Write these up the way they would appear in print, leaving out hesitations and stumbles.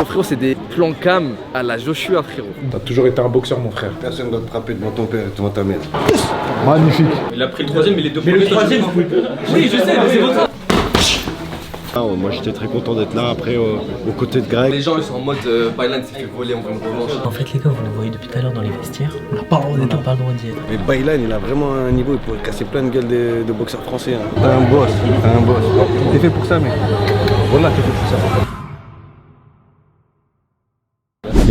frérot, c'est des plans cam à la Joshua, frérot. T'as toujours été un boxeur, mon frère. Personne ne doit te frapper devant ton père et devant ta mère. Magnifique. Il a pris le troisième, mais les deux premiers. Le troisième, vous pouvez pas. Oui, je sais, c'est pour ça. Moi j'étais très content d'être là après aux côtés de Greg. Les gens ils sont en mode Baylan s'est fait voler, on veut une revanche. En fait, les gars, vous nous voyez depuis tout à l'heure dans les vestiaires. On n'a pas le droit d'y être. Mais Baylan il a vraiment un niveau, il pourrait casser plein de gueules de boxeurs français. Hein. T'as un boss, t'as un boss. T'es fait pour ça, mec. Voilà, t'es fait pour ça.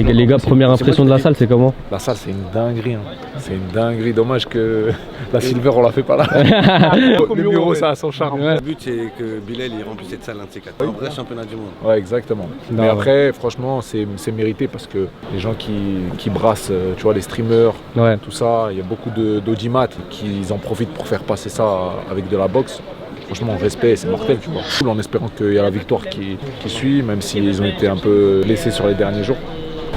Les gars, première impression de la salle, c'est comment? La salle, c'est une dinguerie. Hein. C'est une dinguerie. Dommage que la Silver, on la fait pas là. Les bureaux, ça a son charme. Le but, c'est que Bilal il remplisse cette salle, un de ces quatre. Un vrai championnat du monde. Ouais, exactement. Mais après, franchement, c'est mérité parce que les gens qui brassent, tu vois, les streamers, tout ça, il y a beaucoup d'audimat qui en profitent pour faire passer ça avec de la boxe. Franchement, respect, c'est mortel, tu vois. Cool, en espérant qu'il y a la victoire qui suit, même s'ils ont été un peu laissés sur les derniers jours.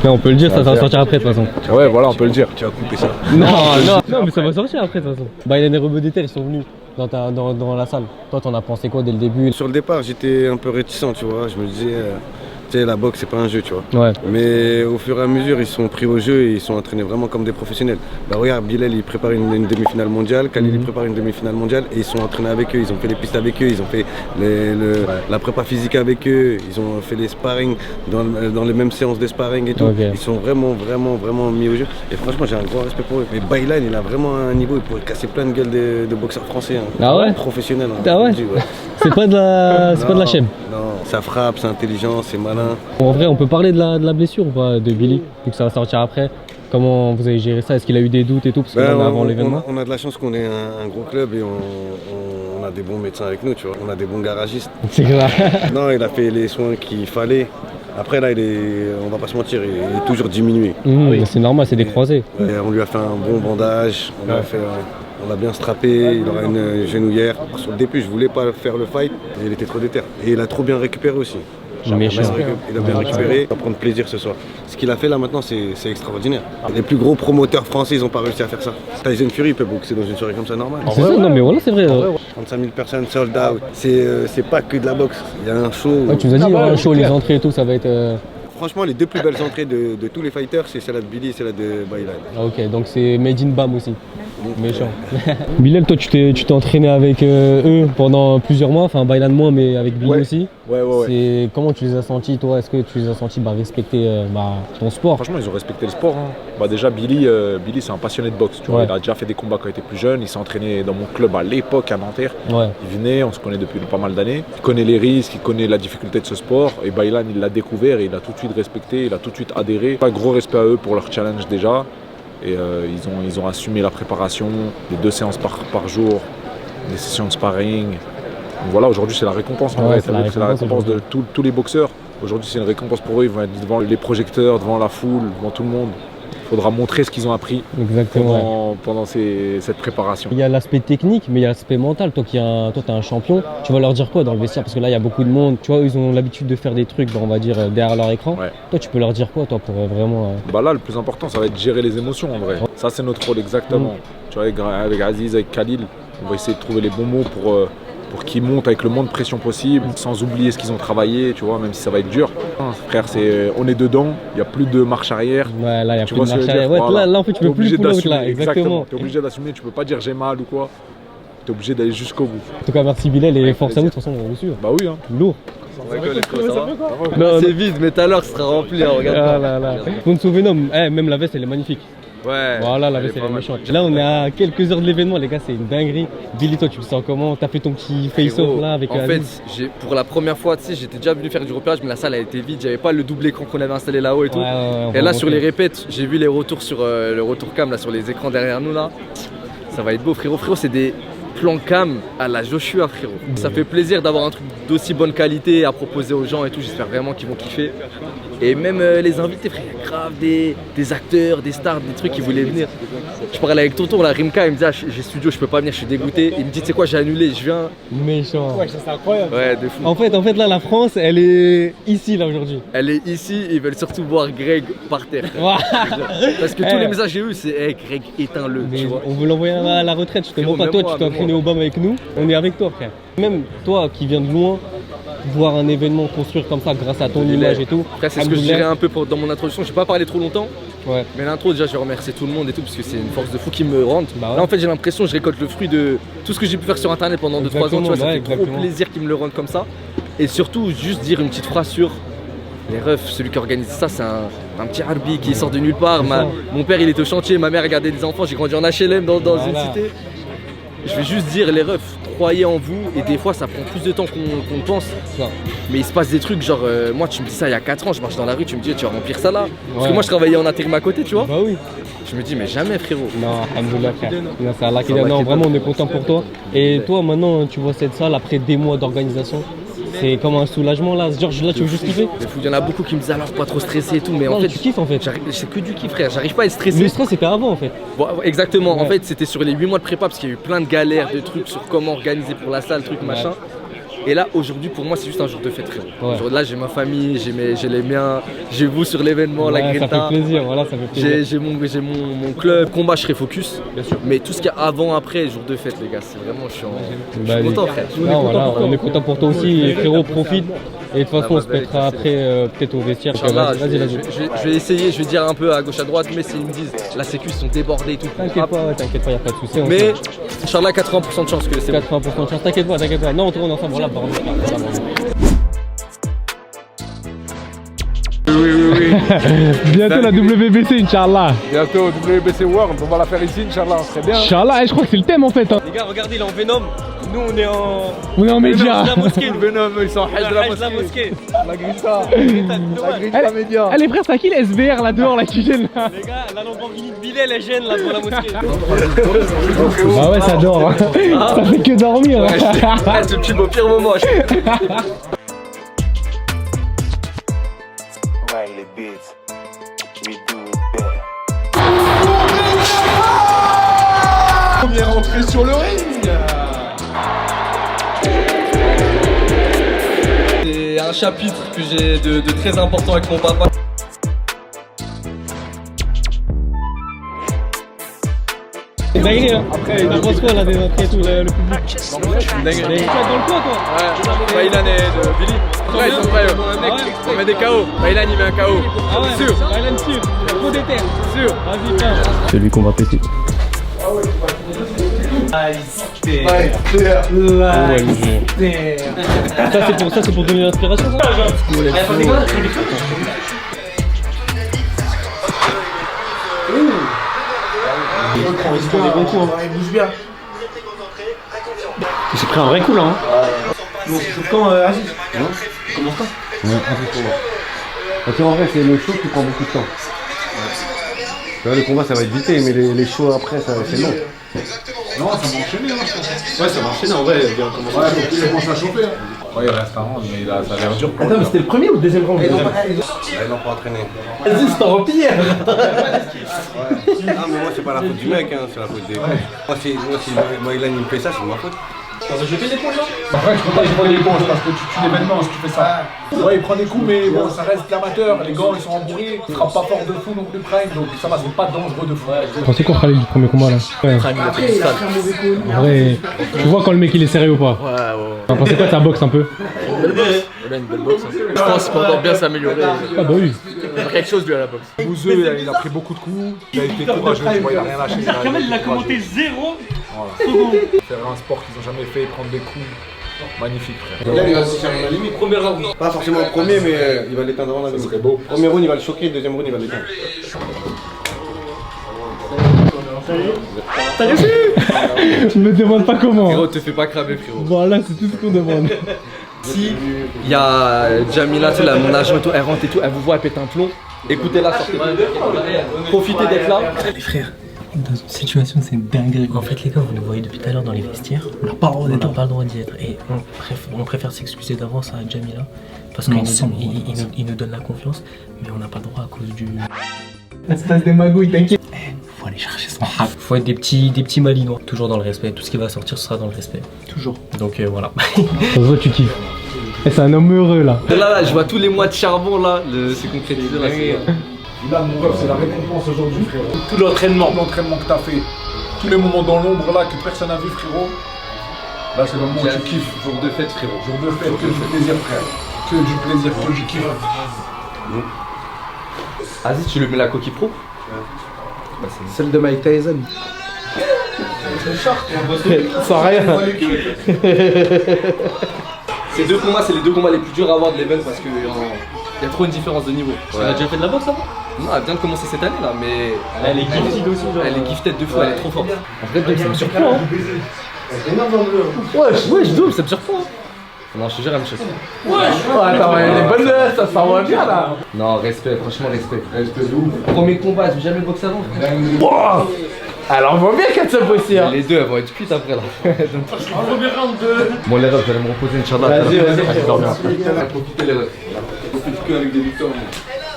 Mais on peut le dire, ça va sortir après de toute façon. Ouais, voilà, on peut le dire. Tu vas couper ça. Non, mais ça va sortir après de toute façon. Baylan et Rebeu d'Etel, ils sont venus dans la salle. Toi, t'en as pensé quoi dès le début? Sur le départ, j'étais un peu réticent, tu vois. Je me disais, tu sais, la boxe, c'est pas un jeu, tu vois. Ouais. Mais au fur et à mesure, ils sont pris au jeu et ils sont entraînés vraiment comme des professionnels. Bah regarde, Bilal, il prépare une demi-finale mondiale, Khalil, il prépare une demi-finale mondiale et ils sont entraînés avec eux. Ils ont fait les pistes avec eux, ils ont fait la prépa physique avec eux, ils ont fait les sparring dans les mêmes séances de sparring et tout. Okay. Ils sont vraiment mis au jeu. Et franchement, j'ai un grand respect pour eux. Mais Baylan, il a vraiment un niveau, il pourrait casser plein de gueules de boxeurs français. Hein. Ah ouais? Professionnels. Hein, Ah ouais? C'est pas de la chaîne. Non, ça frappe, c'est intelligent, c'est malin. En vrai, on peut parler de la blessure ou pas de Billy, vu que ça va sortir après. Comment vous avez géré ça? Est-ce qu'il a eu des doutes et tout? Parce que avant l'événement. On a de la chance qu'on ait un gros club et on a des bons médecins avec nous, tu vois. On a des bons garagistes. C'est grave. Non, il a fait les soins qu'il fallait. Après là, on va pas se mentir, il est toujours diminué. C'est normal, c'est des croisés. On lui a fait un bon bandage, on l'a bien strappé, il aura une genouillère. Sur le début, je voulais pas faire le fight, et il était trop déter. Et il a trop bien récupéré aussi. Méchant. Il a bien récupéré, il va prendre plaisir ce soir. Ce qu'il a fait là maintenant, c'est extraordinaire. Les plus gros promoteurs français, ils n'ont pas réussi à faire ça. Tyson Fury peut boxer dans une soirée comme ça normale. C'est ça, non mais voilà, c'est vrai. 35 000 personnes sold out. C'est pas que de la boxe, il y a un show. Ouais, tu nous as dit, un show, les entrées et tout, ça va être. Franchement, les deux plus belles entrées de tous les fighters, c'est celle-là de Billy et celle-là de Baylan. Ah, ok, donc c'est Made in Bam aussi. Méchant. Bilal, toi, tu t'es entraîné avec eux pendant plusieurs mois, enfin Baylan moins, mais avec Billy aussi. Ouais. Comment tu les as sentis, toi? Est-ce que tu les as sentis respecter ton sport? Franchement, ils ont respecté le sport. Hein. Déjà, Billy c'est un passionné de boxe. Tu vois, il a déjà fait des combats quand il était plus jeune. Il s'est entraîné dans mon club à l'époque à Nanterre. Il venait, on se connaît depuis pas mal d'années. Il connaît les risques, il connaît la difficulté de ce sport. Et Baylan, il l'a découvert et il a tout de suite respecté, il a tout de suite adhéré. Pas gros respect à eux pour leur challenge déjà. Et ils ont assumé la préparation, les 2 séances par jour, des sessions de sparring. Donc voilà, aujourd'hui c'est la récompense en vrai, c'est la récompense de tous les boxeurs. Aujourd'hui c'est une récompense pour eux, ils vont être devant les projecteurs, devant la foule, devant tout le monde. Il faudra montrer ce qu'ils ont appris pendant cette préparation. Il y a l'aspect technique, mais il y a l'aspect mental. Toi, tu es un champion, tu vas leur dire quoi dans le vestiaire? Parce que là, il y a beaucoup de monde. Tu vois, ils ont l'habitude de faire des trucs, on va dire, derrière leur écran. Toi, tu peux leur dire quoi, toi, pour vraiment... Là, le plus important, ça va être de gérer les émotions, en vrai. Ça, c'est notre rôle, exactement. Tu vois, avec Aziz, avec Khalil, on va essayer de trouver les bons mots pour qu'ils montent avec le moins de pression possible, sans oublier ce qu'ils ont travaillé, tu vois, même si ça va être dur. Frère, on est dedans, il n'y a plus de marche arrière. Ouais, là, il n'y a plus de marche arrière. Ouais, là, en fait, tu peux plus pull-out, là, exactement. Tu es obligé d'assumer, tu peux pas dire j'ai mal ou quoi. Tu es obligé d'aller jusqu'au bout. En tout cas, merci Bilal et force à vous, de toute façon, on vous suit. Bah oui, hein. Lourd. C'est vide, mais tout à l'heure, ce sera rempli, regarde. Ah là là. Sponsor Venom, même la veste, elle est magnifique. Ouais. Voilà, la veste elle est méchante. Là on est à quelques heures de l'événement, les gars, c'est une dinguerie. Billy, toi tu le sens comment? T'as fait ton petit face-off là avec En fait, pour la première fois, tu sais, j'étais déjà venu faire du repérage, mais la salle a été vide, j'avais pas le double écran qu'on avait installé là-haut et tout. Et là sur les répètes, j'ai vu les retours sur le retour cam là sur les écrans derrière nous là. Ça va être beau, frérot. Frérot, c'est des plans cam à la Joshua, frérot. Ça fait plaisir d'avoir un truc d'aussi bonne qualité à proposer aux gens et tout. J'espère vraiment qu'ils vont kiffer. Et même les invités, frère, il y a grave des acteurs, des stars, des trucs qui voulaient venir. Je parlais avec tonton, là, Rimka, il me dit ah, j'ai studio, je peux pas venir, je suis dégoûté. Il me dit tu sais quoi, j'ai annulé, je viens. Méchant. Ouais, ça c'est incroyable. Ouais, de fou. En fait là, la France, elle est ici là aujourd'hui. Elle est ici, ils veulent surtout voir Greg par terre. Parce que tous les messages que j'ai eu, c'est hey, Greg, éteins-le. On veut l'envoyer à la retraite, je te demande pas, toi, tu t'es entraîné au BAM avec nous, on est avec toi, frère. Même toi qui viens de loin, voir un événement construire comme ça grâce à ton image et tout. Après, c'est ce que je dirais un peu dans mon introduction. Je vais pas parler trop longtemps. Ouais. Mais l'intro, déjà, je vais remercier tout le monde et tout parce que c'est une force de fou qui me rende. Bah ouais. Là, en fait, j'ai l'impression que je récolte le fruit de tout ce que j'ai pu faire sur internet pendant 2-3 ans. Tu vois, ça fait trop plaisir qu'ils me le rendent comme ça. Et surtout, juste dire une petite phrase sur les refs. Celui qui organise ça, c'est un petit harbi qui sort de nulle part. Mon père, il était au chantier, ma mère regardait des enfants. J'ai grandi en HLM dans une cité. Je vais juste dire, les refs, croyez en vous, et des fois ça prend plus de temps qu'on le pense. Mais il se passe des trucs, genre moi tu me dis ça il y a 4 ans, je marche dans la rue, tu me dis tu vas remplir ça là. Parce que moi je travaillais en intérim à côté, tu vois. Bah oui. Je me dis mais jamais frérot. Non, alhamdoulilah frère. Non, c'est Allah qui donne. Non, vraiment on est content pour toi. Et toi maintenant tu vois cette salle après des mois d'organisation. C'est comme un soulagement là, Georges, là tu veux juste kiffer. Il y en a beaucoup qui me disent alors pas trop stressé et tout, mais non, en fait tu kiffes en fait. C'est que du kiff frère, j'arrive pas à être stressé. Le stress c'était avant en fait. Bon, exactement, ouais. En fait c'était sur les 8 mois de prépa parce qu'il y a eu plein de galères, de trucs sur comment organiser pour la salle, trucs machin. Et là aujourd'hui pour moi c'est juste un jour de fête frère. Ouais. Là j'ai ma famille, j'ai les miens, j'ai vous sur l'événement, la Greta. Ça fait plaisir, voilà, ça fait plaisir. J'ai mon club, combat je serai focus, bien sûr. Mais tout ce qu'il y a avant, après, jour de fête les gars, c'est vraiment je suis content frère. On est content pour toi aussi et frérot profite. Et de toute façon on se mettra après peut-être au vestiaire. Vas-y. Je vais essayer, je vais dire un peu à gauche à droite, mais s'ils me disent la sécu sont débordés et tout. T'inquiète pas, y a pas de souci. Mais Inch'Allah 80% de chance que c'est 80% de chance, t'inquiète pas. Non on tourne ensemble, voilà bordel. Oui. Bientôt la WBC, Inch'Allah. Bientôt WBC World, on va la faire ici, Inch'Allah, on serait bien. Inch'Allah, je crois que c'est le thème en fait. Hein. Les gars, regardez, il est en Venom. Nous, on est en. On est en média. La mosquée. Venom, ils sont en Hajj de la mosquée. La Grita. La Grita média. Allez, frère, c'est à qui les SBR là dehors, là qui gêne là? Les gars, la Lamborghini de Bilal, elle gêne là pour la mosquée. Bah ouais, ça dort. Hein. Ça fait que dormir. Ouais, ce petit beau pire moment. Première entrée sur le ring. C'est un chapitre que j'ai de très important avec mon papa. C'est dingue hein. Après, tu penses quoi là des entrées et tout, le public? C'est dingue. Tu vas dans le coin toi? Ouais, Bailan et Billy. Ouais, ils sont prêts. On met des KO. Bailan il met un KO. Ah ouais, sûr. Bailan sûr. Trop d'éther. Sûr. Vas-y, viens. C'est lui qu'on va péter. Ça c'est pour donner l'inspiration ça. Il prend des bons coups, il bouge bien. J'ai pris un vrai coup là. Hein. Bon, c'est quand Aziz? Comment ça? Ouais, parce qu'en vrai, c'est le show qui prend beaucoup de temps. Là, le combat ça va être vite, mais les shows après, c'est long. Non, ça va enchaîner, hein, je pense. Ouais, ça va enchaîner en vrai. Il commence à chauffer. Ouais, il reste un round, mais ça a l'air dur. Attends, mais c'était le premier ou le deuxième round? Ils n'ont pas entraîné. Vas-y, c'est en pire. Ah, mais moi, c'est pas la faute du mec, hein, c'est la faute des. Moi, si Bailan il me fait ça, c'est de ma faute. T'as jeté des points là? Après, je peux pas prendre des coups parce que tu tues l'événement si tu fais ça. Ouais, il prend des coups, mais bon, ça reste l'amateur. Les gants, ils sont embourrés. Il frappe pas fort de fou non plus, Prime. Donc ça va, c'est pas dangereux de fou. Vous pensez quoi Khalil du premier combat là? Ouais. En vrai, tu vois quand le mec il est sérieux ou pas? Ouais. Vous pensez quoi de sa boxe un peu? Il a une belle boxe. Je pense qu'il peut encore bien s'améliorer. Ah bah oui. Il a quelque chose lui à la boxe. Bouzeux, il a pris beaucoup de coups. Il a été courageux, tu vois, il a rien lâché. Kamel, il a commenté 0 secondes. Faire un sport qu'ils ont jamais fait, prendre des coups. Magnifique frère. Là, il va se faire la limite. Premier round. Pas forcément le premier, mais il va l'éteindre avant la limite. Ça serait beau. Premier round, il va le choquer, deuxième round, il va l'éteindre. T'as réussi? Me demande pas comment. Frérot, te fais pas cramer frérot. Voilà, c'est tout ce qu'on demande. Si il y a Jamila, tu sais, mon agent et tout, elle rentre et tout, elle vous voit, elle pète un plomb. Écoutez-la, sortez. Profitez d'être là. Les frères, dans une situation c'est dingue. En fait les gars, vous nous voyez depuis tout à l'heure dans les vestiaires. On n'a pas le droit d'y être. Et on préfère s'excuser d'avance à Jamila. Parce qu'il nous donne la confiance. Mais on n'a pas le droit à cause du... Espèce de magouille, t'inquiète. Faut aller chercher son rap. Faut être des petits malinois. Toujours dans le respect. Tout ce qui va sortir sera dans le respect. Toujours. Donc voilà. Ça se voit, tu kiffes. Et c'est un homme heureux là. Là, je vois tous les mois de charbon là, c'est concrétisé là. Là, mon ref, c'est la récompense aujourd'hui, frérot. Tout l'entraînement. Tout l'entraînement que t'as fait, tous les moments dans l'ombre là que personne n'a vu, frérot. Là, c'est le moment où tu kiffes. Jour de fête, frérot. Jour de fête, que du plaisir, frère. Que du plaisir, que du kiff. Vas-y, tu lui mets la coquille pro. Bah, c'est celle de Mike Tyson. Sans rien. Ces deux combats, c'est les deux combats les plus durs à avoir de l'event parce qu'il y a trop une différence de niveau. Elle a déjà fait de la boxe avant? Non, elle vient de commencer cette année là, mais. Elle est gifted aussi, genre. Elle est gifted de fou, elle est trop forte. En vrai, donc, ça me surprend. Ouais, je double, ça me surprend. Non, je te jure, elle me choque. attends, elle est bonne, ça s'envoie bien là. Non, respect, franchement, respect. Respect de ouf. Premier combat, j'ai jamais boxé avant. Alors on voit bien qu'elle se aussi, hein. Les deux, elles vont être cuites après là. Bon, les refs, j'allais me reposer, Inch'Allah. Vas-y. Profitez les refs. Profite que avec des victoires.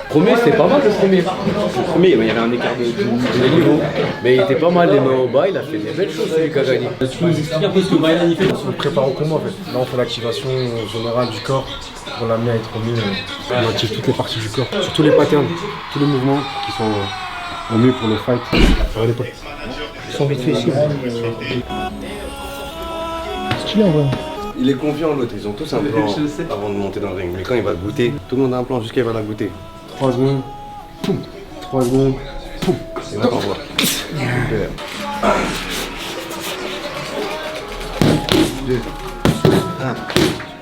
Premier, c'était pas mal le premier. Le premier, il y avait un écart de niveau. Mais il était pas mal, les mains au bas, il a fait des belles choses, celui qui a gagné. Tu peux nous expliquer un peu ce que Baylan il fait? On se prépare au combat en fait. Là on fait l'activation générale du corps pour l'amener à être au mieux. On active toutes les parties du corps, surtout les patterns, tous les mouvements qui sont au mieux pour le fight. Sur l'épaule. Ils sont vite fait ici. Stylé en vrai. Il est confiant l'autre, ils ont tous un plan avant de monter dans le ring. Mais quand il va goûter, tout le monde a un plan jusqu'à il va la goûter. 3 secondes. 3 secondes. Et là t'envoies. Super. 2. 1.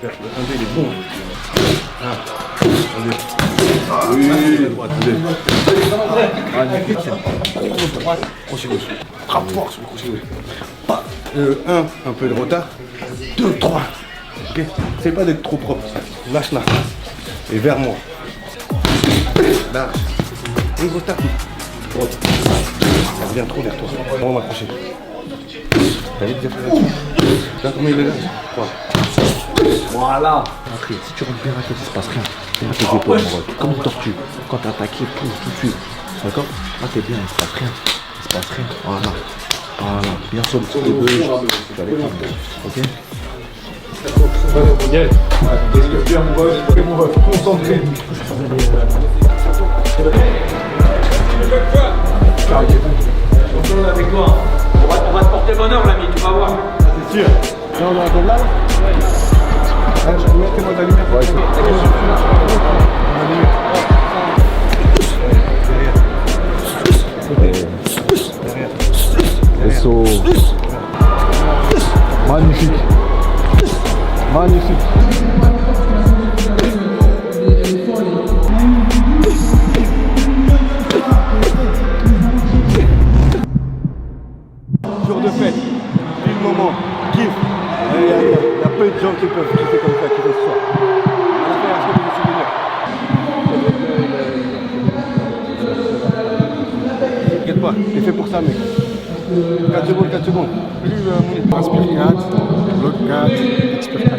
Super. Le 1-2 il est bon. 1. 2. Oui, droite, 2. Crochet gauche. Frappe fort sur le crochet gauche. 1, un peu de retard. 2, 3. Ok. Essaye pas d'être trop propre. Lâche là. Et vers moi. Large. Une grosse tape. Droite. Elle revient trop vers toi. On va m'accrocher. T'as vite bien fait là-dessus. Tu vois comment il est là? 3. Voilà. Après, si tu rentres bien à tête, il se passe rien. Là, tes épaules, mon ref. Comme une tortue. Quand t'as attaqué, pousse tout de suite. D'accord? Là, t'es bien, il se passe rien. Il se passe rien. Voilà. Voilà. Bien sur le petit de gauche. Tu vas les prendre. Ok? Bien. Bien, mon ref. Concentré. On est avec toi. On va te porter bonheur, l'ami, tu vas voir. C'est sûr. Là on a un bon là. Mettez-moi de la lumière. Ouais, magnifique. Magnifique. Jour de fête, vis le moment, kiffe. Il y a peu de gens qui peuvent kiffer comme ça, qui peuvent ce soir. On a fait un peu de souvenirs. T'inquiète pas, t'es fait pour ça, mec. 4 secondes, 4 secondes. Inspire 4, bloc 4, expire 4.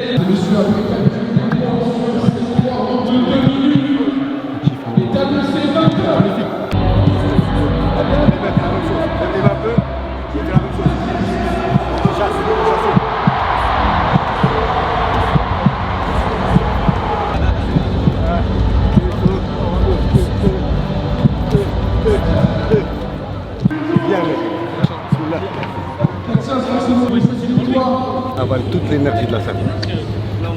Avale toute l'énergie de la salle.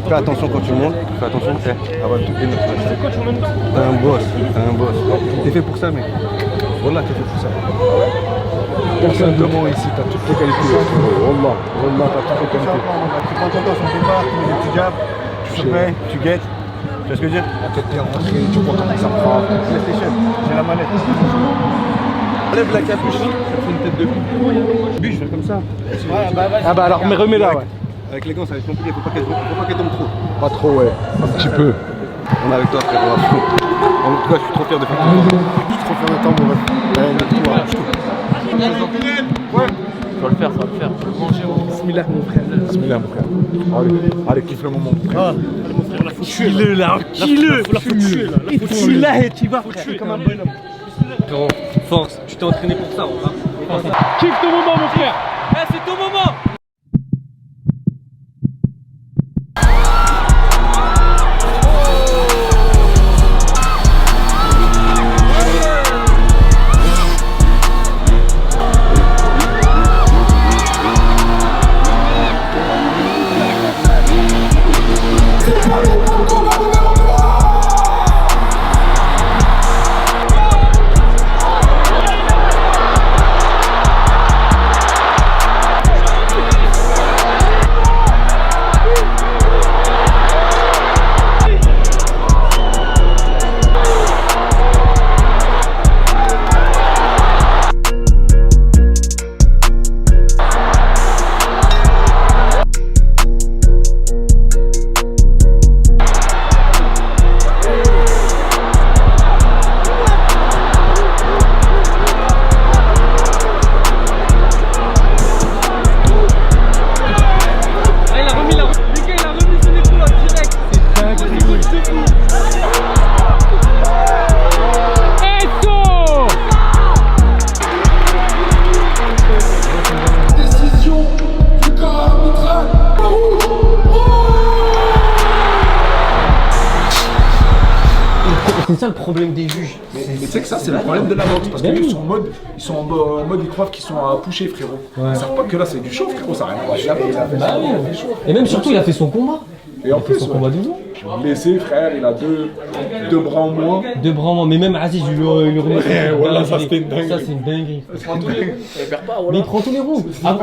Fais attention quand tu montes, fais attention, avale toute l'énergie de la salle. T'es un boss, T'es fait pour ça, mec. Wallah, t'es fait pour ça. Personnellement ici, t'as toutes les qualités. Wallah, t'as toutes les qualités. Tu prends ton temps sur le départ, tu mets des petits jabs, tu surveilles, tu guettes. Tu vois ce que je veux dire? La tête bien rentrée, tu vois comment ça prend. PlayStation, j'ai la manette. Enlève la capuche, ça fait une tête de but, je fais comme ça. Ah bah alors remets-la, ouais. Avec les gants ça va être compliqué, faut pas qu'elle tombe trop. Pas trop, ouais, un petit peu. On est avec toi, frérot. En tout cas, je suis trop fier de faire ton temps. Je suis trop fier de temps, mon ref. Ouais. Ça va le faire, ça va le faire. Bismillah, mon frère. Bismillah, mon frère. Allez, kiffe le moment, mon frère. Mon frère, là, faut tuer le là, kill-le. Faut tuer là. Faut tuer là et tu vas frère, comme un bonhomme. Frérot, force, tu t'es entraîné pour ça, hein. Kiffe ton moment, mon frère. C'est ton moment. c'est ça le problème des juges. Mais tu sais que ça, c'est le problème de la boxe. Parce qu'ils sont en mode, ils croient qu'ils sont à pusher, frérot. Ils savent pas que là, c'est du chaud, frérot. Ça n'a rien à voir avec la boxe. Bah oui. Et même surtout, il a fait son combat. Et en plus, son combat de jour. Blessé, frère, il a deux bras en moins. 2 bras en moins, mais même Aziz, il lui remet. Voilà, ça c'était une dinguerie. Ça, c'est une dinguerie. Voilà. Mais il prend tous les rounds. Ah,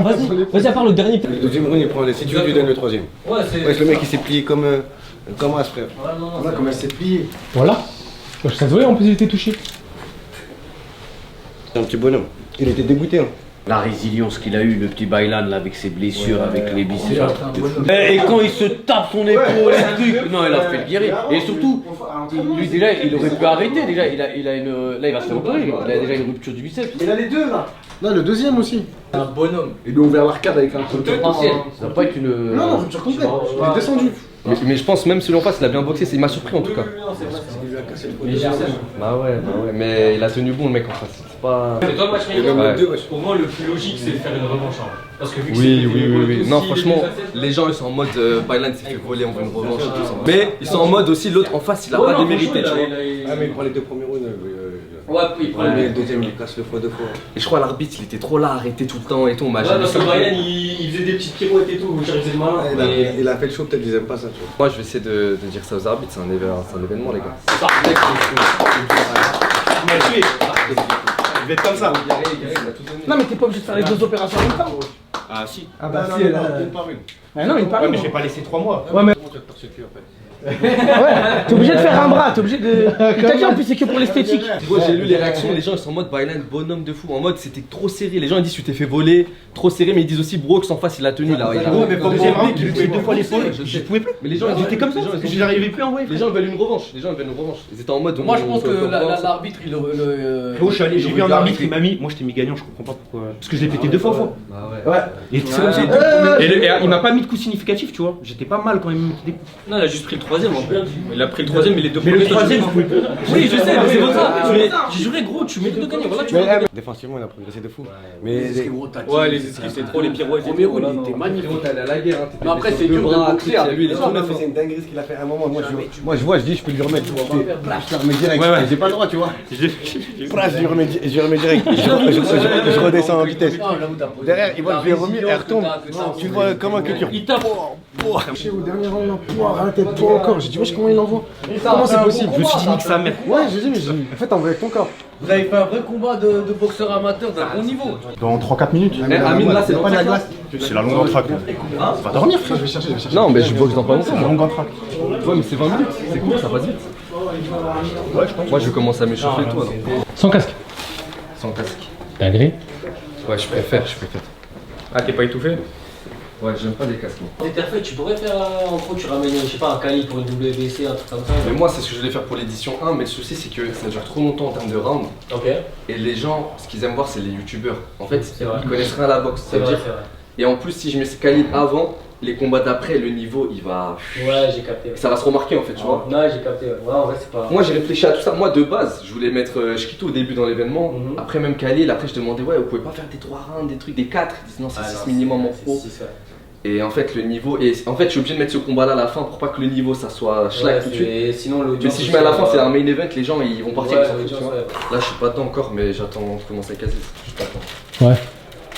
vas-y, à part le dernier. Le deuxième round, il prend les. Si tu veux, tu lui donnes le troisième. Ouais, c'est. Ouais, le mec, il s'est plié comme as, frère. Voilà comment il s'est plié. Voilà. Ça se voyait, en plus, il était touché. C'est un petit bonhomme. Il était dégoûté. Hein. La résilience qu'il a eu, le petit Baylan là, avec ses blessures, avec les biceps. Et quand il se tape son épaule, les trucs. Non, il a fait le guérir. Et surtout, lui déjà, il aurait pu arrêter. Déjà, là, il va se faire opérer. Il a déjà une rupture du biceps. Il a les deux là. Là, le deuxième aussi. Un bonhomme. Il lui a ouvert l'arcade avec un Rupture partielle. Ça va pas être une. Non, rupture complète. Il est descendu. Mais je pense même selon face, il a bien boxé, il m'a surpris en tout cas. Bah ouais, mais il a tenu bon le mec en face. C'est pas. C'est toi le matchmaker. Pour moi, le plus logique, c'est de faire une revanche. Parce que vu que oui. Non, franchement, les gens ils sont en mode Baylan s'est fait voler, on veut une revanche et tout ça. Mais ils sont en mode aussi, l'autre en face il a pas démérité, tu vois. Ah, mais il prend les 2 premiers rounds. Ouais, puis il prend Le deuxième, il casse le fois 2 fois. Et je crois l'arbitre il était trop là, arrêté tout le temps et tout, on m'a jamais parce que Baylan il faisait des petites pirouettes et tout, il faisait le malin. Il a fait le show, peut-être qu'ils aiment pas ça, tu vois. Moi je vais essayer de dire ça aux arbitres, c'est un événement les gars. Ça, mec, c'est fou. Il va être comme ça. Non, mais t'es pas obligé de faire les 2 opérations en même temps. Ah si. Ah bah si, elle a. Ah non, il parle. Ouais, mais je vais pas laisser 3 mois. Ouais, mais. Ouais, t'es obligé de faire un bras, t'es obligé de. T'as dit en plus, c'est que pour l'esthétique. Moi j'ai lu les réactions, les gens ils sont en mode Baylan bonhomme de fou, en mode c'était trop serré. Les gens ils disent tu t'es fait voler, trop serré, mais ils disent aussi Brooks en face il a tenu là. Ouais, mais pour le deuxième round, il lui tire 2 fois l'épaule. Je pouvais plus. Mais les gens j'étais comme ça, parce que je n'arrivais plus à envoyer. Les gens veulent une revanche, Ils étaient en mode. Moi je pense que l'arbitre il J'ai vu un arbitre, il m'a mis. Moi j'étais mis gagnant, je comprends pas pourquoi. Parce que je l'ai pété 2 fois. Ouais. Et c'est comme ça. Et il m'a pas mis de coup significatif, tu vois. J'étais pas mal quand il m'a mis des coups. Non, il a juste pris le troisième en fait. Il a pris le troisième, mais les 2 Mais le troisième, Oui, je sais, mais c'est pour ça. J'ai juré, gros, tu mets les 2 gagnants. Voilà, tu vois. Défensivement, il a progressé de fou. Mais Ouais, les esquives, c'est trop, les pirouettes. Premier round, il était magnifique. T'es à la guerre, hein. Mais après, c'est dur de boxer. Lui, il est tout neuf. c'est une dinguerie ce qu'il a fait à un moment. Moi, je vois, je dis, je peux lui remettre. Je le remets direct. J'ai pas le droit, tu vois. Je lui remets direct. Je redescends en vitesse. Derrière, il voit que je lui ai remis, elle retombe. Tu le vois comment que tu. Il tape. Au dernier round, à la tête, toi encore. J'ai dit, wesh, comment il l'envoie? Comment c'est possible? Je me suis dit, nique sa mère. Ouais, j'ai dit, mais en fait, t'envoies avec ton corps. Vous avez fait un vrai combat de boxeur amateur d'un bon niveau. Dans 3-4 minutes. Amine là c'est pas de la glace. C'est la longue entraque. Va dormir, frère. Je vais chercher. Non, mais je boxe dans pas longtemps. La longue entraque. Ouais, mais c'est 20 minutes, c'est cool, ça passe vite. Ouais, je pense. Moi je vais commencer à m'échauffer et tout alors. Sans casque. Sans casque. T'as agréé? Ouais, je préfère. Ah, t'es pas étouffé? Ouais, j'aime pas les casques. Fait, tu pourrais faire en pro, tu ramènes, je sais pas, un Kali pour une WBC, un truc comme ça. Mais moi, c'est ce que je voulais faire pour l'édition 1, mais le souci, c'est que ça dure trop longtemps en termes de round. Ok. Et les gens, ce qu'ils aiment voir, c'est les youtubeurs. En fait, C'est vrai. ils connaissent rien à la boxe. Ça veut dire. Et en plus, si je mets ce calibre avant, les combats d'après, le niveau, il va. Ouais, j'ai capté. Ça va se remarquer en fait, tu vois. Non, j'ai capté. Ouais, en vrai, c'est pas. Moi, j'ai réfléchi à tout ça. Moi, de base, je voulais mettre Shkito au début dans l'événement. Après, même Khalil, après, je demandais, ouais, vous pouvez pas faire des 3 rounds, des trucs, des 4. Ils disent, non, c'est 6 minimum en pro. Et en fait, le niveau. Et en fait, je suis obligé de mettre ce combat-là à la fin pour pas que le niveau ça soit schlag tout de suite. Sinon, mais si je mets à la fin, c'est un main event, les gens ils vont partir. Ouais, tu vois. Là, je suis pas dedans encore, mais j'attends de commencer à caser. Je t'attends. Ouais.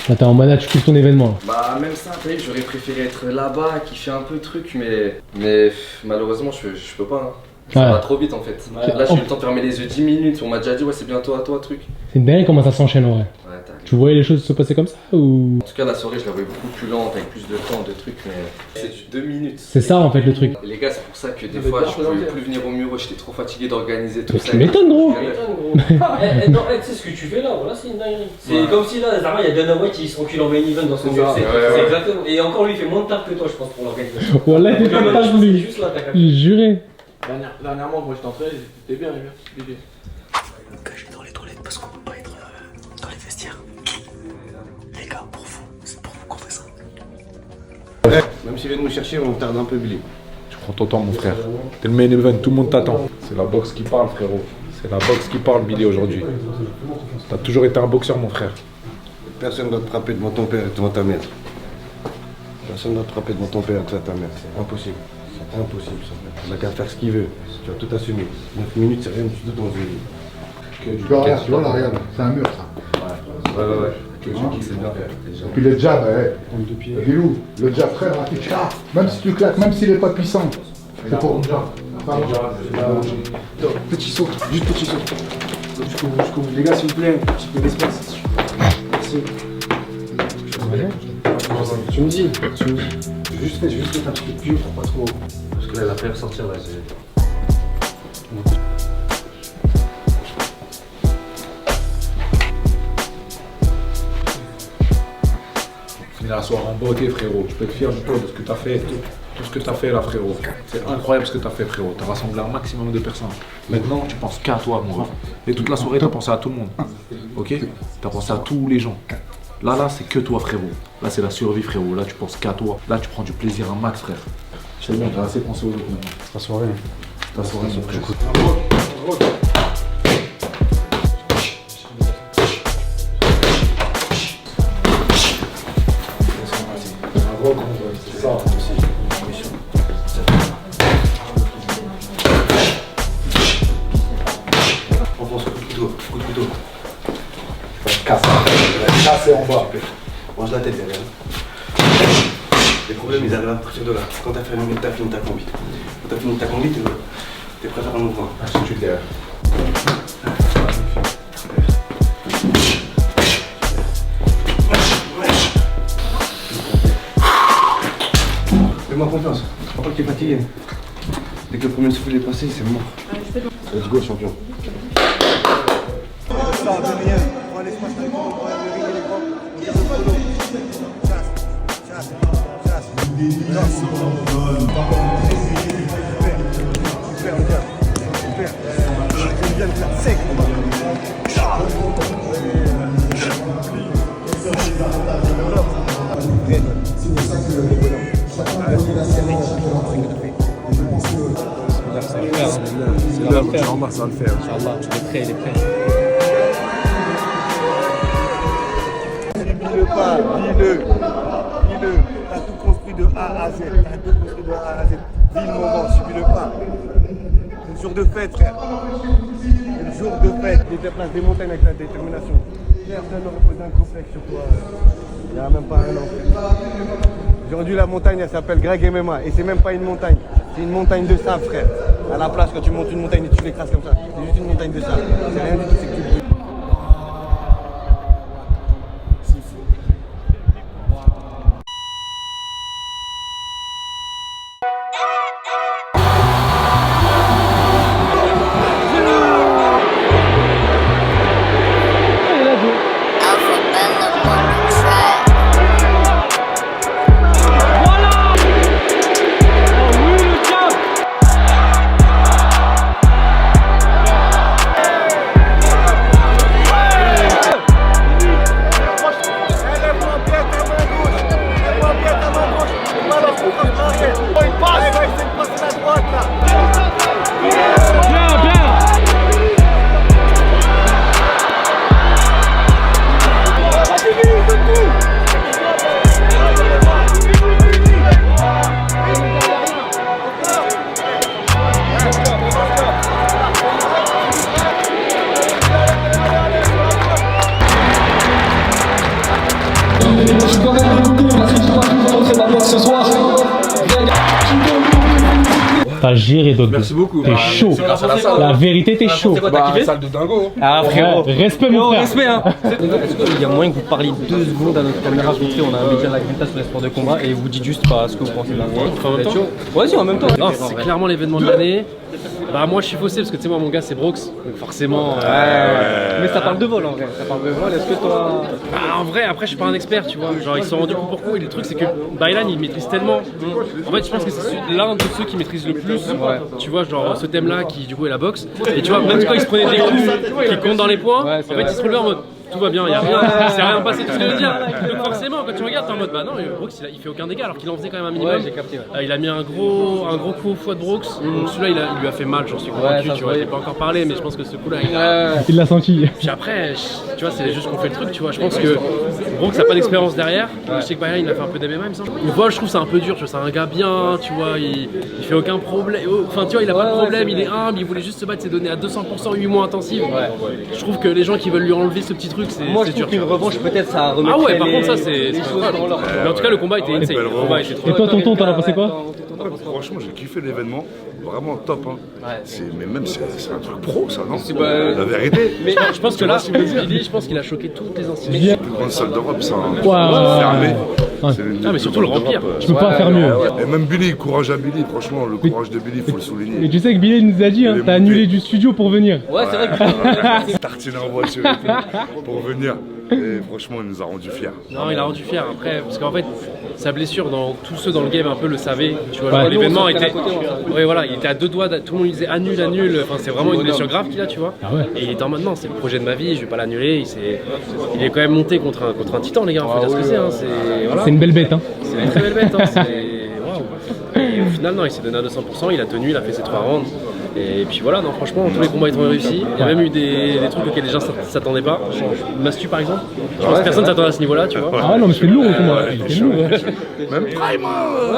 Là, t'es en manade, tu kiffes ton événement. Là. Bah, même ça, t'as vu, j'aurais préféré être là-bas, kiffer un peu le truc, mais malheureusement, je peux pas. Hein. Ça va trop vite en fait. Là, j'ai eu le temps de fermer les yeux 10 minutes. On m'a déjà dit, ouais, c'est bientôt à toi, truc. C'est dingue comment ça s'enchaîne en vrai. Ouais, tu voyais les choses se passer comme ça ou? En tout cas, la soirée, je la voyais beaucoup plus lente, avec plus de temps, de trucs, mais c'est du 2 minutes. C'est ça en fait le truc. Les gars, c'est pour ça que des fois, je pouvais plus venir au mur, j'étais trop fatigué d'organiser tout ça. Tu m'étonnes, gros. Non, tu sais ce que tu fais là, voilà, c'est une dinguerie. C'est comme si là, Zara, il y a Dana White qui se recule en main event dans son jeu. C'est exactement. Et encore, lui, il fait moins de taf que toi, je pense, pour l'organisation. Voilà, il fait pas de lui. J'ai juré. Dernièrement, moi je t'entraîne, t'es bien, les gars. Caché dans les toilettes parce qu'on peut pas être dans les vestiaires. Les gars, pour vous, c'est pour vous qu'on fait ça. Même s'il vient de nous chercher, on tarde un peu, Billy. Tu prends ton temps, mon frère. T'es le main event, tout le monde t'attend. C'est la boxe qui parle, frérot. C'est la boxe qui parle, Billy, aujourd'hui. T'as toujours été un boxeur, mon frère. Personne ne doit te frapper devant ton père et devant ta mère. Personne ne doit te frapper devant ton père et devant ta mère. C'est impossible. Impossible ça. Il n'a qu'à faire ce qu'il veut. Tu vas tout assumer. 9 minutes, c'est rien du tout dans une. Regarde, tu vois là, regarde, c'est un mur ça. Ouais. Et puis le jab, Bilou, le jab frère, même si tu claques, même s'il n'est pas puissant, c'est pour. Petit saut, juste petit saut. Jusqu'au bout. Les gars, s'il vous plaît, un petit peu d'espace. Merci. Tu me dis. Juste fais un petit peu de pied pour pas trop. Parce que là, elle a fait ressortir là. Finir la soirée en beauté, frérot. Tu peux être fier de toi, de ce que tu as fait. Tout ce que tu as fait là, frérot. C'est incroyable ce que tu as fait, frérot. Tu as rassemblé un maximum de personnes. Maintenant, tu penses qu'à toi, mon ref. Et toute la soirée, tu as pensé à tout le monde. Ok? Tu as pensé à tous les gens. Là, c'est que toi, frérot. Là, c'est la survie, frérot. Là, tu penses qu'à toi. Là, tu prends du plaisir à max, frère. C'est bon, t'as assez pensé aux autres maintenant. Ta soirée. Ta soirée, mon frère. C'est ça aussi. On pense coup de couteau. Casser en bas. Mange la tête derrière. Les problèmes, ils arrivent à partir de là. Quand t'as fini ta conduite. Quand t'as fini ta conduite, t'es prêt à faire un mouvement. Je suis derrière. Fais-moi confiance. Je crois pas que t'es fatigué. Dès que le premier souffle est passé, c'est mort. Let's go, champion. C'est là, Inch'Allah, ça va le faire. Inch'Allah, il est prêt, il est prêt. Dis-le pas, dis-le. T'as tout construit de A à Z. Dis le moment, subis-le pas. C'est le jour de fête, frère. C'est le jour de fête. Tu déplaces des montagnes avec ta détermination. Personne ne repose un complexe sur toi. Il n'y a même pas un an. Aujourd'hui, la montagne, elle s'appelle Greg MMA. Et c'est même pas une montagne. C'est une montagne de sable, frère. À la place, quand tu montes une montagne et tu l'écrases comme ça, c'est juste une montagne de sable. C'est rien du tout, c'est que tu le brûles. T'as géré Dogby. Merci beaucoup. T'es chaud. La vérité, t'es chaud. Salle de dingo. Ah frérot, respect mon frère. Respect hein. Il y a moyen que vous parliez 2 secondes à notre caméra vite fait. On a un média de la Grinta sur les sports de combat et vous dites juste ce que vous pensez de la En même temps. Vas-y, en même temps. Non, c'est clairement l'événement de l'année. Bah moi je suis faussé parce que tu sais moi mon gars c'est Brooks, donc forcément. Mais ça parle de vol en vrai. Ça parle de vol. Est-ce que toi. Bah, en vrai après je suis pas un expert tu vois. Genre ils se sont rendus coup pour coup et le truc c'est que Baylan il maîtrise tellement. En fait je pense que c'est l'un de ceux qui maîtrise le plus. Tu vois genre ce thème là qui du coup est la boxe. Et tu vois même quand il se prenait des coups qui comptent dans les points, en fait il se relevait en mode. tout va bien, il s'est rien passé, tout ce que je veux dire. Donc forcément, quand tu regardes, t'es en mode bah non, Brooks il fait aucun dégât alors qu'il en faisait quand même un minimum. Ouais, j'ai capté. Il a mis un gros coup au foie de Brooks, donc celui-là il lui a fait mal, j'en suis convaincu, tu vois, je l'ai pas encore parlé, mais je pense que ce coup-là il l'a senti. Puis après, tu vois, c'est juste qu'on fait le truc, tu vois, je pense que Brooks n'a pas d'expérience derrière, je sais que Bayern il a fait un peu d'MMA, il me semble. Le vol, je trouve c'est un peu dur, tu vois, c'est un gars bien, tu vois, il fait aucun problème, enfin tu vois, il a pas de problème, il est humble, il voulait juste se battre, c'est donné à 200%, 8 mois intensifs. Je trouve que les gens qui veulent lui enlever ce petit truc, c'est dur. Moi je trouve qu'une revanche peut-être ça remettrait Ah ouais, par contre ça c'est les choses dans l'ordre. Mais en tout cas le combat était insane. Et toi tonton, t'en as pensé quoi? Franchement, j'ai kiffé l'événement, vraiment top. Hein. Mais même c'est un truc pro, ça, non? La vérité. Mais je pense que là, Billy, je pense qu'il a choqué toutes les institutions. La plus grande salle d'Europe, c'est un fermé. Ah mais surtout le remplir. Tu peux pas faire mieux. Et même Billy, courage à Billy, franchement, le courage de Billy, il faut le souligner. Et tu sais que Billy nous a dit, hein, t'as annulé du studio pour venir. Ouais, c'est vrai que Tartine en voiture et tout, pour venir. Et franchement, il nous a rendu fiers. Non, il a rendu fier après, parce qu'en fait, sa blessure, tous ceux dans le game un peu le savaient. Tu vois, l'événement était. Ouais, voilà, il était à 2 doigts, tout le monde lui disait annule. Enfin, c'est vraiment une blessure grave qu'il a, tu vois. Et il était en mode non, c'est le projet de ma vie, je vais pas l'annuler. Il est quand même monté contre un titan, les gars, faut dire ce que c'est. Hein. C'est une belle bête, hein. C'est une très belle bête, hein. Et au final, non, il s'est donné à 200%, il a tenu, il a fait ses 3 rounds. Et puis voilà, non, franchement, tous les combats ils ont réussi. Il y a même eu des trucs auxquels les gens s'attendaient pas. Mastu par exemple. Je pense que personne s'attendait à ce niveau-là, tu vois. Ah non, mais c'est lourd le combat. C'est lourd. Même Prime.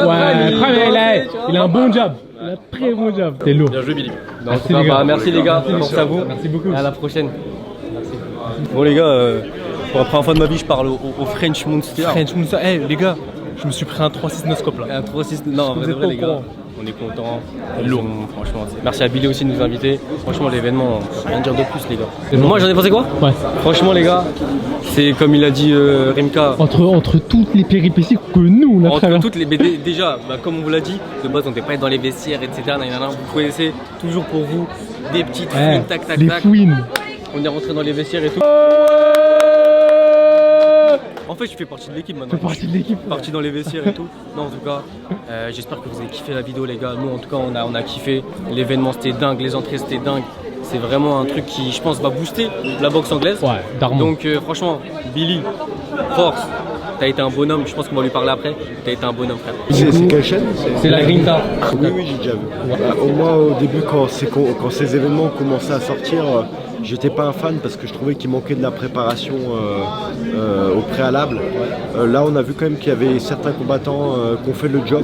Ouais, Prime, il a un bon jab. Il a un très bon jab. C'est lourd. Bien joué, Billy. Merci les gars. Merci à vous. Merci beaucoup. À la prochaine. Bon les gars, pour la première fois de ma vie, je parle au French Monster. French Monster. Eh les gars, je me suis pris un 3-6 noscope là. Un 3-6, non, vrai les gars. On est contents, lourd, franchement. Merci à Billy aussi de nous inviter. Franchement, l'événement, on peut rien dire de plus, les gars. Moi, j'en ai pensé quoi? Ouais. Franchement, les gars, c'est comme il a dit Rimka. Entre toutes les péripéties que nous, on a traversées. Entre toutes les. Déjà, comme on vous l'a dit, de base, on n'était pas dans les vestiaires, etc. Vous connaissez toujours pour vous des petites fouines, tac, tac, les tac. fouines. On est rentré dans les vestiaires et tout. En fait, je fais partie de l'équipe maintenant. Tu fais partie de l'équipe. Parti dans les vestiaires et tout. Non, en tout cas, j'espère que vous avez kiffé la vidéo, les gars. Nous, en tout cas, on a kiffé. L'événement, c'était dingue. Les entrées, c'était dingue. C'est vraiment un truc qui, je pense, va booster la boxe anglaise. Ouais, d'armes. Donc, franchement, Billy, force. T'as été un bonhomme. Je pense qu'on va lui parler après. T'as été un bonhomme, frère. C'est quelle chaîne? C'est la Grinta. Oui, j'ai déjà vu. Au moins, au début, quand ces événements commençaient à sortir, j'étais pas un fan parce que je trouvais qu'il manquait de la préparation au préalable. Là, on a vu quand même qu'il y avait certains combattants qui ont fait le job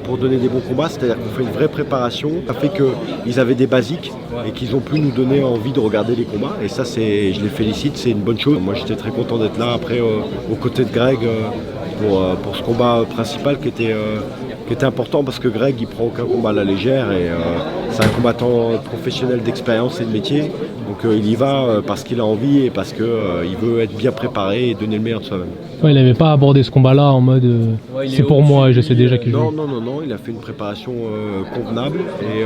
pour donner des bons combats, c'est-à-dire qu'on fait une vraie préparation. Ça fait qu'ils avaient des basiques et qu'ils ont pu nous donner envie de regarder les combats. Et ça, je les félicite, c'est une bonne chose. Moi, j'étais très content d'être là après aux côtés de Greg pour ce combat principal qui était important parce que Greg il prend aucun combat à la légère et c'est un combattant professionnel d'expérience et de métier, donc il y va parce qu'il a envie et parce qu'il veut être bien préparé et donner le meilleur de soi-même. Ouais, il n'avait pas abordé ce combat là en mode c'est pour moi et je sais déjà qu'il joue. Non, il a fait une préparation convenable et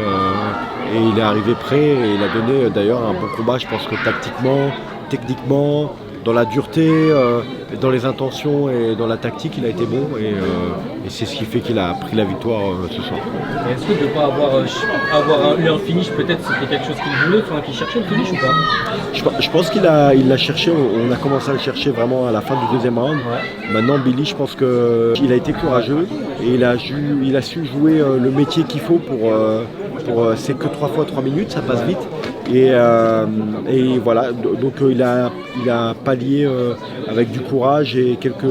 il est arrivé prêt et il a donné d'ailleurs un bon combat, je pense que tactiquement, techniquement, dans la dureté, dans les intentions et dans la tactique, il a été bon et c'est ce qui fait qu'il a pris la victoire ce soir. Est-ce que de ne pas avoir eu un finish, peut-être c'était quelque chose qu'il voulait, qu'il cherchait le finish ou pas? Je pense qu'il l'a cherché, on a commencé à le chercher vraiment à la fin du deuxième round. Ouais. Maintenant Billy, je pense qu'il a été courageux et il a su jouer le métier qu'il faut pour c'est que 3 fois 3 minutes, ça passe vite. Et voilà, donc il a pallié avec du courage et quelques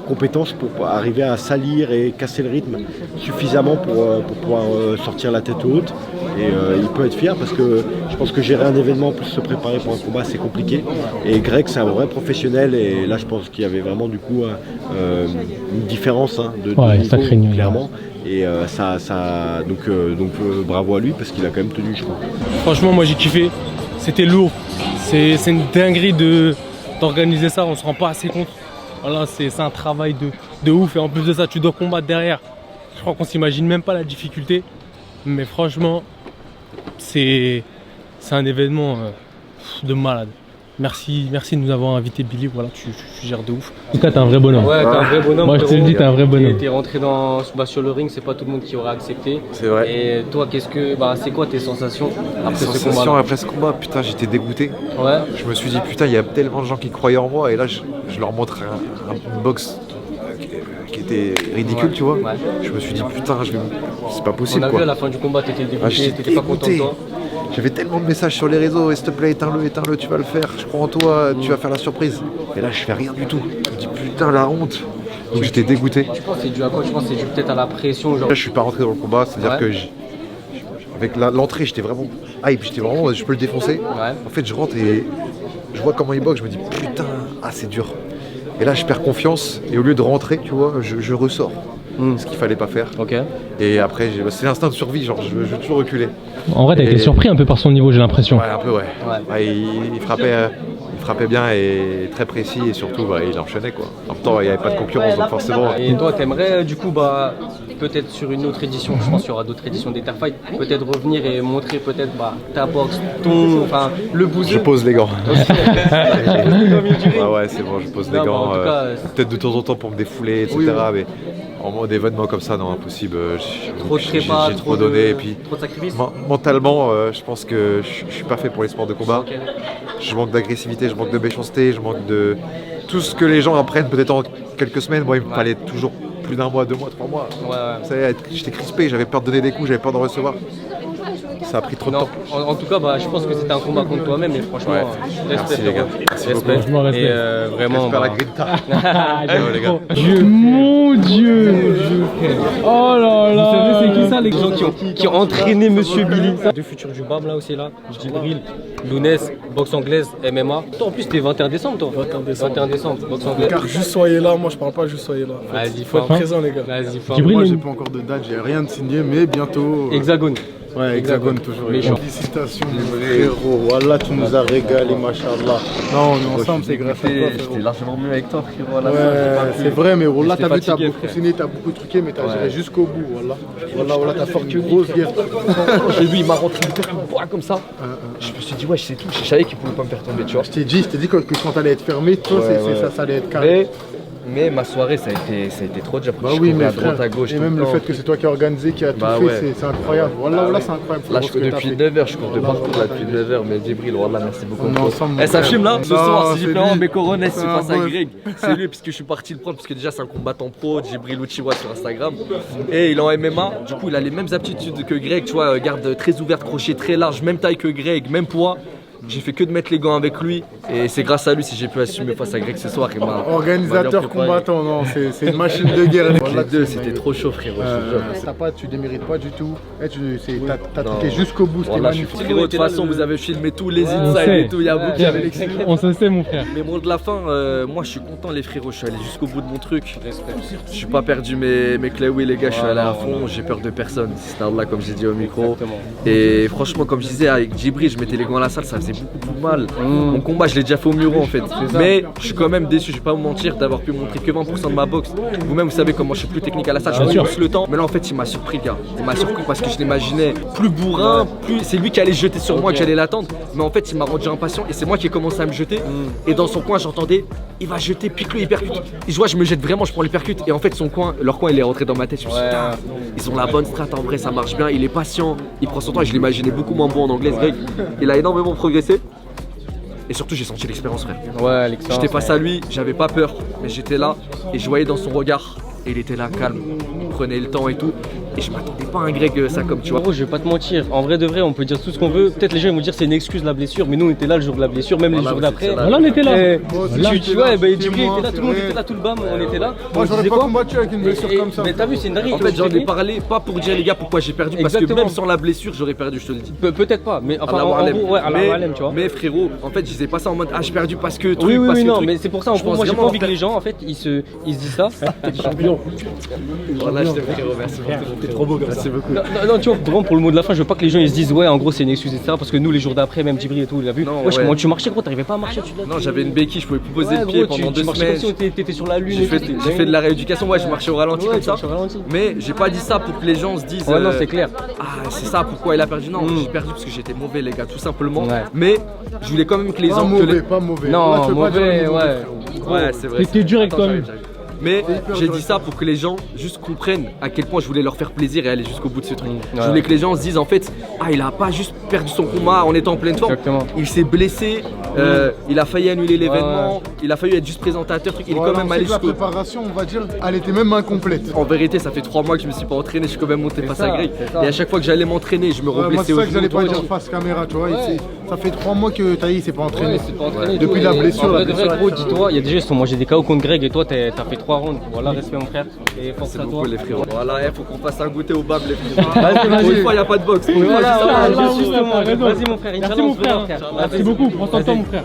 compétences pour arriver à salir et casser le rythme suffisamment pour pouvoir sortir la tête haute. Et il peut être fier parce que je pense que gérer un événement pour se préparer pour un combat c'est compliqué. Et Greg c'est un vrai professionnel et là je pense qu'il y avait vraiment du coup une différence de niveau, clairement. Et donc bravo à lui parce qu'il a quand même tenu, je crois. Franchement moi j'ai kiffé, c'était lourd, c'est une dinguerie d'organiser ça, on se rend pas assez compte. Voilà, c'est un travail de ouf et en plus de ça tu dois combattre derrière. Je crois qu'on s'imagine même pas la difficulté, mais franchement c'est un événement de malade. Merci de nous avoir invité, Billy. Voilà, tu gères de ouf. En tout cas, t'es un vrai bonhomme. Ouais, t'es un vrai bonhomme. Moi, je te le dis, t'es un vrai bonhomme. T'es rentré sur le ring, c'est pas tout le monde qui aurait accepté. C'est vrai. Et toi, c'est quoi tes sensations après ce combat? Après ce combat, putain, j'étais dégoûté. Ouais. Je me suis dit, putain, il y a tellement de gens qui croyaient en moi, et là, je leur montre une boxe qui était ridicule, tu vois. Ouais. Je me suis dit, putain, c'est pas possible. On a vu à la fin du combat, t'étais dégoûté, t'étais pas content de toi. J'avais tellement de messages sur les réseaux, s'il te plaît, éteins-le, tu vas le faire, je crois en toi, tu vas faire la surprise. Et là, je fais rien du tout. Je me dis, putain, la honte. Donc j'étais dégoûté. Tu penses que c'est dû à quoi? Tu penses que c'est dû peut-être à la pression, genre... Là, je suis pas rentré dans le combat, c'est-à-dire que avec l'entrée, j'étais vraiment hype, je peux le défoncer. Ouais. En fait, je rentre et je vois comment il boxe, je me dis, putain, c'est dur. Et là, je perds confiance, et au lieu de rentrer, tu vois, je ressors. Ce qu'il fallait pas faire. Ok. Et après, c'est l'instinct de survie, genre je veux toujours reculer. En vrai, t'as été surpris un peu par son niveau, j'ai l'impression. Ouais, un peu, ouais. Il frappait bien et très précis, et surtout, il enchaînait, quoi. En même temps, il n'y avait pas de concurrence, donc forcément. Et toi, t'aimerais, du coup, peut-être sur une autre édition, je pense qu'il y aura d'autres éditions d'Etherfight, peut-être revenir et montrer peut-être ta boxe, le bouseux. Je pose les gants. Ouais, c'est bon, je pose les gants. Peut-être de temps en temps pour me défouler, etc. Oui. Mais en mode événement comme ça, non, impossible. J'ai trop donné. Et puis, trop de sacrifices. Mentalement, je pense que je suis pas fait pour les sports de combat. Okay. Je manque d'agressivité, je manque de méchanceté, je manque de tout ce que les gens apprennent peut-être en quelques semaines. Moi, il me fallait toujours plus d'un mois, 2 mois, 3 mois. Ouais. J'étais crispé, j'avais peur de donner des coups, j'avais peur de recevoir. Ça a pris trop de temps. En tout cas, je pense que c'était un combat contre toi-même, et franchement, merci les gars. Respect. Et vraiment. J'espère la grinta. Les gars. Mon Dieu. Oh là là. Vous savez, c'est qui ça, les gens qui ont entraîné Monsieur Billy? Deux futurs du BAM là aussi, là. Djibril, Lounès, boxe anglaise, MMA. Toi, en plus, t'es 21 décembre, toi. 21 décembre, boxe anglaise. Car juste soyez là, moi je parle pas, juste soyez là. Vas-y, faut être présent, les gars. Vas-y, moi, j'ai pas encore de date, j'ai rien de signé, mais bientôt. Hexagone. Ouais, Hexagone toujours. Félicitations, frérot. Voilà, tu nous as régalé, machallah. Non, on est ensemble, c'est grâce à toi. J'étais largement mieux avec toi, frérot. Ouais, c'est vrai, mais Wallah, t'as vu, t'as beaucoup signé, t'as beaucoup truqué, mais t'as géré jusqu'au bout. Wallah, t'as fait une grosse guerre. J'ai vu, il m'a rentré une tête comme ça. Je me suis dit, ouais, c'est tout. Je savais qu'il pouvait pas me faire tomber, tu vois. Je t'ai dit que quand t'allais être fermé, toi, ça allait être carré. Mais ma soirée, ça a été trop dur. Bah oui, mais à droite, à gauche. Et même le fait que c'est toi qui as organisé, qui a tout fait, c'est incroyable. Voilà, c'est incroyable. Là, je cours depuis 9h, je cours de partout là depuis 9h. Mais Djibril, voilà, merci beaucoup. Ça filme là. Ce soir, si j'ai fait mes corones, c'est face à Greg. C'est lui, puisque je suis parti le prendre, parce que déjà, c'est un combattant pro, Djibril Uchiwa sur Instagram. Et il est en MMA. Du coup, il a les mêmes aptitudes que Greg, tu vois, garde très ouverte, crochet très large, même taille que Greg, même poids. J'ai fait que de mettre les gants avec lui et c'est grâce à lui si j'ai pu assumer face à Greg ce soir. Organisateur combattant, non, c'est une machine de guerre. Les deux, c'était trop chaud, frérot. Tu démérites pas du tout. T'as truqué jusqu'au bout, c'était magnifique. De toute façon, vous avez filmé tous les insides et tout. Il y a beaucoup qui avaient l'exclu. On se sait, mon frère. Mais bon, de la fin, moi je suis content, les frérots. Je suis allé jusqu'au bout de mon truc. Je suis pas perdu mes clés, oui, les gars. Je suis allé à fond. J'ai peur de personne. C'est là, comme j'ai dit au micro. Et franchement, comme je disais avec Djibril, je mettais les gants à la salle, ça faisait beaucoup plus mal. Mon combat, je l'ai déjà fait au muro en fait. Mais je suis quand même déçu, je vais pas vous mentir, d'avoir pu montrer que 20% de ma boxe. Vous-même, vous savez comment je suis plus technique à la salle, je prends plus le temps. Mais là, en fait, il m'a surpris, le gars. Il m'a surpris parce que je l'imaginais plus bourrin, plus. C'est lui qui allait se jeter sur moi, que j'allais l'attendre. Mais en fait, il m'a rendu impatient et c'est moi qui ai commencé à me jeter. Et dans son coin, j'entendais, il va jeter, pique-le, il percute. Et je vois, je me jette vraiment, je prends les percutes. Et en fait, leur coin, il est rentré dans ma tête. Je me suis dit, putain, ils ont la bonne strat en vrai, ça marche bien. Il est patient, il prend son temps. Et je l'imaginais beaucoup moins bon en anglais, Greg. Il a énormément progressé. Et surtout, j'ai senti l'expérience, frère. Ouais, l'expérience. J'étais face à lui, j'avais pas peur, mais j'étais là et je voyais dans son regard. Et il était là, calme, il prenait le temps et tout. Et je m'attendais pas à un Greg ça comme tu vois. Je vais pas te mentir, en vrai de vrai, on peut dire tout ce qu'on veut. Peut-être les gens vont dire c'est une excuse la blessure, mais nous on était là le jour de la blessure, même les jours d'après. Voilà, on était là. Tu vois, Djibril était là, tout le monde était là, tout le BAM, on était là. Moi j'aurais pas combattu avec une blessure comme ça. Mais t'as vu, c'est une dinguerie. En fait, j'en ai parlé, pas pour dire les gars pourquoi j'ai perdu, parce que même sans la blessure, j'aurais perdu, je te le dis. Peut-être pas, mais enfin, en gros, ouais, tu vois. Mais frérot, en fait, je disais pas ça en mode j'ai perdu parce que truc. Oui, non, mais c'est pour ça, moi j'ai pas envie que les gens, en fait, ils se disent ça. Voilà, je t'aime frérot, merci. trop beau comme ça. Merci beaucoup. Non, tu vois, vraiment pour le mot de la fin, je veux pas que les gens ils se disent ouais, en gros c'est une excuse, etc. Parce que nous, les jours d'après, même Djibril et tout, il a vu. Wesh, comment tu marchais, gros, t'arrivais pas à marcher. Non, j'avais une béquille, je pouvais plus poser le pied pendant 2 semaines. Comme si t'étais sur la lune. J'ai fait de la rééducation, ouais, je marchais au ralenti comme ça. Mais j'ai pas dit ça pour que les gens se disent. Ouais, non, c'est clair. Ah, c'est ça, pourquoi il a perdu? Non, j'ai perdu parce que j'étais mauvais, les gars, tout simplement. Mais je voulais quand même que les gens. Pas mauvais. Non, mauvais, ouais. Ouais, c'est vrai. T'es dur avec toi-même. Mais j'ai dit ça pour que les gens juste comprennent à quel point je voulais leur faire plaisir et aller jusqu'au bout de ce truc. Je voulais que les gens se disent en fait, ah, il a pas juste perdu son combat en étant en pleine forme. Exactement. Il s'est blessé, il a failli annuler l'événement, il a failli être juste présentateur, il est quand même allé jusqu'au. La préparation, on va dire, elle était même incomplète. En vérité, ça fait 3 mois que je me suis pas entraîné, je suis quand même monté face à Greg. Et à chaque fois que j'allais m'entraîner, je me reblessais au genou. C'est ça que j'allais pas dire face caméra, tu vois. Ça fait 3 mois que Taï s'est pas entraîné. Depuis la blessure. Gros, dis-toi, il y a des gens qui sont mangés des KO contre Greg et toi t'as fait 3 rounds. Voilà, respect mon frère. Et force à toi. Les frérots. Voilà, faut qu'on fasse un goûter au bab les frérots. Pour une fois, il n'y a pas de boxe. Voilà, justement. Vas-y mon frère, Inch'Allah, on se verra, frère. Merci beaucoup, prends ton temps mon frère.